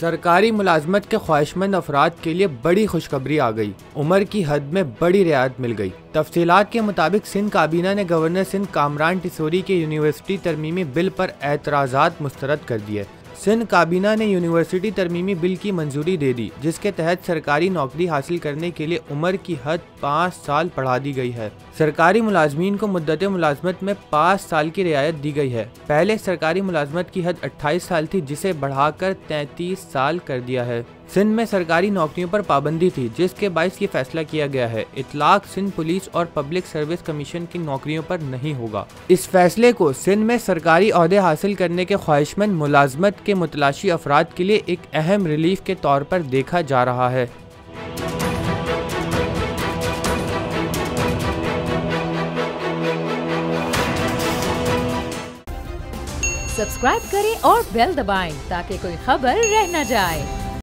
सरकारी मुलाजमत के ख्वाहिशमंद अफराद के लिए बड़ी खुशखबरी आ गई। उम्र की हद में बड़ी रियायत मिल गई। तफसीलात के मुताबिक सिंध काबीना ने गवर्नर सिंध कामरान टिसोरी के यूनिवर्सिटी तरमीमी बिल पर एतराज़ात मुस्तरद कर दिए। सिंध काबीना ने यूनिवर्सिटी तरमीमी बिल की मंजूरी दे दी, जिसके तहत सरकारी नौकरी हासिल करने के लिए उम्र की हद 5 साल बढ़ा दी गई है। सरकारी मुलाजमीन को मुद्दत मुलाजमत में 5 साल की रियायत दी गई है। पहले सरकारी मुलाजमत की हद 28 साल थी, जिसे बढ़ाकर 33 साल कर दिया है। सिंध में सरकारी नौकरियों पर पाबंदी थी, जिसके बायस ये फैसला किया गया है। इतलाक सिंध पुलिस और पब्लिक सर्विस कमीशन की नौकरियों पर नहीं होगा। इस फैसले को सिंध में सरकारी ओहदे हासिल करने के ख्वाहिशमंद मुलाजमत के मुतलाशी अफराद के लिए एक अहम रिलीफ के तौर पर देखा जा रहा है। सब्सक्राइब करें और बेल दबाएं ताकि कोई खबर रह न जाए।